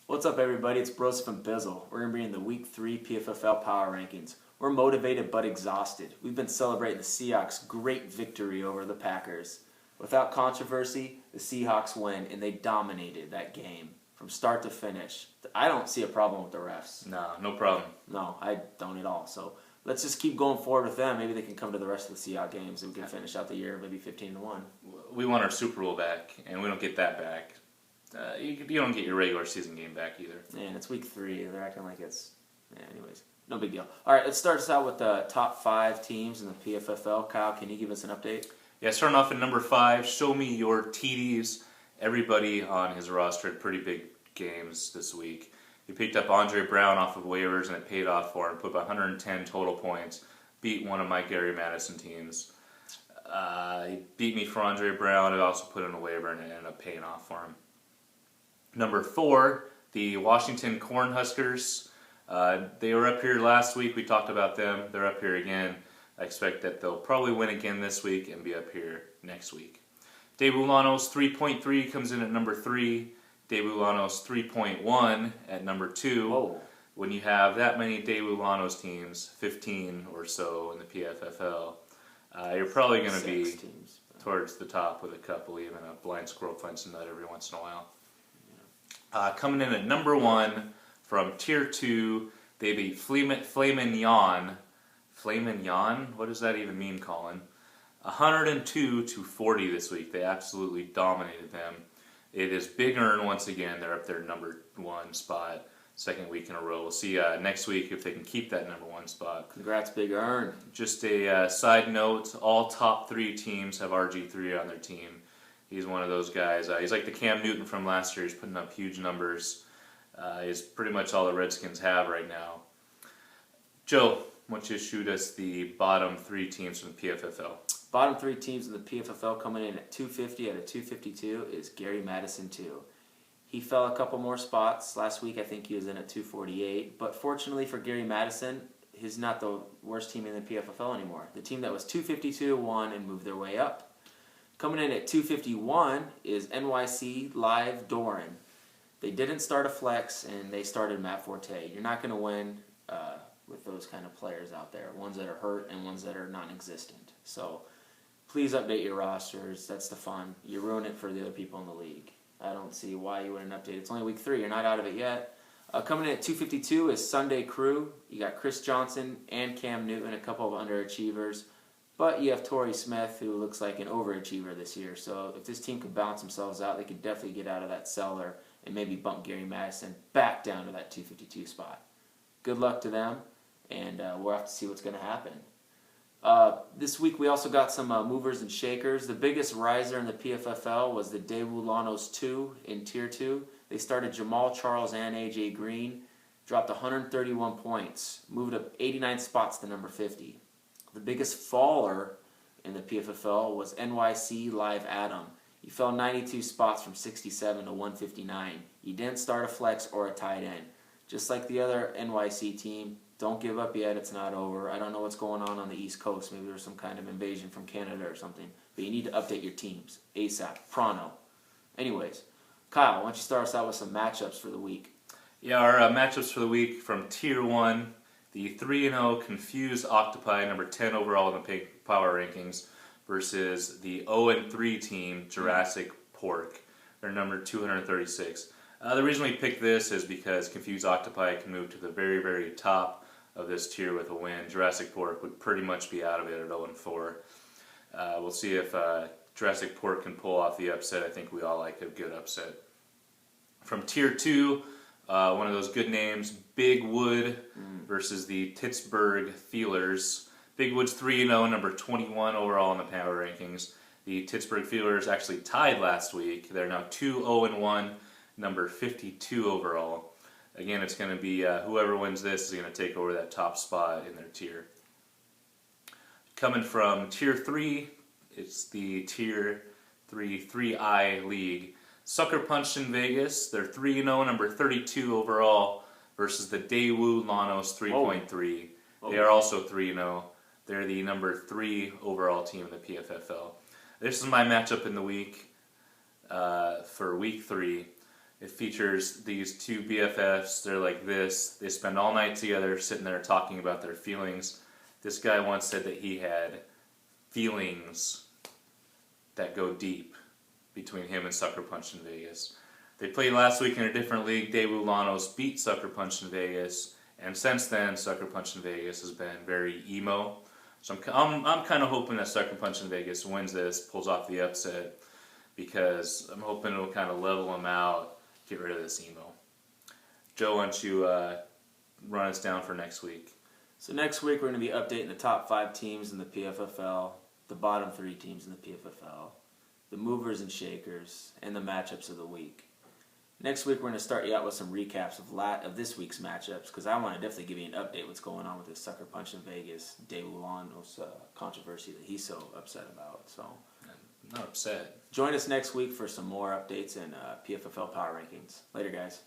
What's up, everybody? It's Bros from Pffl. We're going to be in the Week 3 PFFL Power Rankings. We're motivated but exhausted. We've been celebrating the Seahawks' great victory over the Packers. Without controversy, the Seahawks win, and they dominated that game from start to finish. I don't see a problem with the refs. No problem. No, I don't at all. So let's just keep going forward with them. Maybe they can come to the rest of the Seahawks games and we can finish out the year maybe 15-1. We want our Super Bowl back, and we don't get that back. You don't get your regular season game back either. Man, it's Week 3. They're acting like it's... Yeah, anyways, no big deal. All right, let's start us out with the top 5 teams in the PFFL. Kyle, can you give us an update? Yeah, starting off at number 5, show me your TDs. Everybody on his roster had pretty big games this week. He picked up Andre Brown off of waivers, and it paid off for him. Put up 110 total points. Beat one of my Gary Madison teams. He beat me for Andre Brown. I also put in a waiver, and it ended up paying off for him. Number 4, the Washington Cornhuskers. They were up here last week. We talked about them. They're up here again. I expect that they'll probably win again this week and be up here next week. Debulanos 3.3 comes in at number 3. Debulanos 3.1 at number 2. Whoa. When you have that many Debulanos teams, 15 or so in the PFFL, you're probably going to be teams, towards the top with a couple, even a blind squirrel finds a nut every once in a while. Coming in at number 1 from Tier 2, they beat Flamin' Yon. Flamin' Yon? What does that even mean, Colin? 102-40 this week. They absolutely dominated them. It is Big Earn once again. They're up there number 1 spot, second week in a row. We'll see next week if they can keep that number 1 spot. Congrats, Big Earn. Just a side note, all top 3 teams have RG3 on their team. He's one of those guys. He's like the Cam Newton from last year. He's putting up huge numbers. He's pretty much all the Redskins have right now. Joe, why don't you shoot us the bottom 3 teams from the PFFL? Bottom 3 teams in the PFFL coming in at 250 out of 252 is Gary Madison 2. He fell a couple more spots. Last week I think he was in at 248. But fortunately for Gary Madison, he's not the worst team in the PFFL anymore. The team that was 252 won and moved their way up. Coming in at 251 is NYC Live Doran. They didn't start a flex, and they started Matt Forte. You're not going to win with those kind of players out there, ones that are hurt and ones that are non-existent. So please update your rosters. That's the fun. You ruin it for the other people in the league. I don't see why you wouldn't update. It's only week 3. You're not out of it yet. Coming in at 252 is Sunday Crew. You got Chris Johnson and Cam Newton, a couple of underachievers. But you have Torrey Smith, who looks like an overachiever this year. So if this team could balance themselves out, they could definitely get out of that cellar and maybe bump Gary Madison back down to that 252 spot. Good luck to them, and we'll have to see what's going to happen. This week we also got some movers and shakers. The biggest riser in the PFFL was the Debulanos 2 in Tier 2. They started Jamal Charles and A.J. Green, dropped 131 points, moved up 89 spots to number 50. The biggest faller in the PFFL was NYC Live Adam. He fell 92 spots from 67 to 159. He didn't start a flex or a tight end. Just like the other NYC team, don't give up yet. It's not over. I don't know what's going on the East Coast. Maybe there's some kind of invasion from Canada or something. But you need to update your teams ASAP, pronto. Anyways, Kyle, why don't you start us out with some matchups for the week? Yeah, our matchups for the week from Tier 1. The 3-0 Confused Octopi, number 10 overall in the power rankings, versus the 0-3 team, Jurassic Pork. They're number 236. The reason we picked this is because Confused Octopi can move to the very, very top of this tier with a win. Jurassic Pork would pretty much be out of it at 0-4. We'll see if Jurassic Pork can pull off the upset. I think we all like a good upset. From Tier 2, one of those good names, Big Wood versus the Pittsburgh Feelers. Big Wood's 3-0, number 21 overall in the power rankings. The Pittsburgh Feelers actually tied last week. They're now 2-0-1, number 52 overall. Again, it's going to be whoever wins this is going to take over that top spot in their tier. Coming from Tier 3, it's the Tier 3 3I League. Sucker Punch in Vegas, they're 3-0, number 32 overall, versus the Debulanos 3.3. They are also 3-0. They're the number 3 overall team in the PFFL. This is my matchup in the week for Week 3. It features these two BFFs. They're like this. They spend all night together sitting there talking about their feelings. This guy once said that he had feelings that go deep between him and Sucker Punch in Vegas. They played last week in a different league. Daewoo Lanos beat Sucker Punch in Vegas, and since then, Sucker Punch in Vegas has been very emo. So I'm kind of hoping that Sucker Punch in Vegas wins this, pulls off the upset, because I'm hoping it'll kind of level them out, get rid of this emo. Joe, why don't you run us down for next week? So next week we're going to be updating the top 5 teams in the PFFL, the bottom 3 teams in the PFFL, the movers and shakers, and the matchups of the week. Next week, we're going to start you out with some recaps of this week's matchups, because I want to definitely give you an update what's going on with this Sucker Punch in Vegas, Daewoo Lanos controversy that he's so upset about. So, I'm not upset. Join us next week for some more updates and PFFL Power Rankings. Later, guys.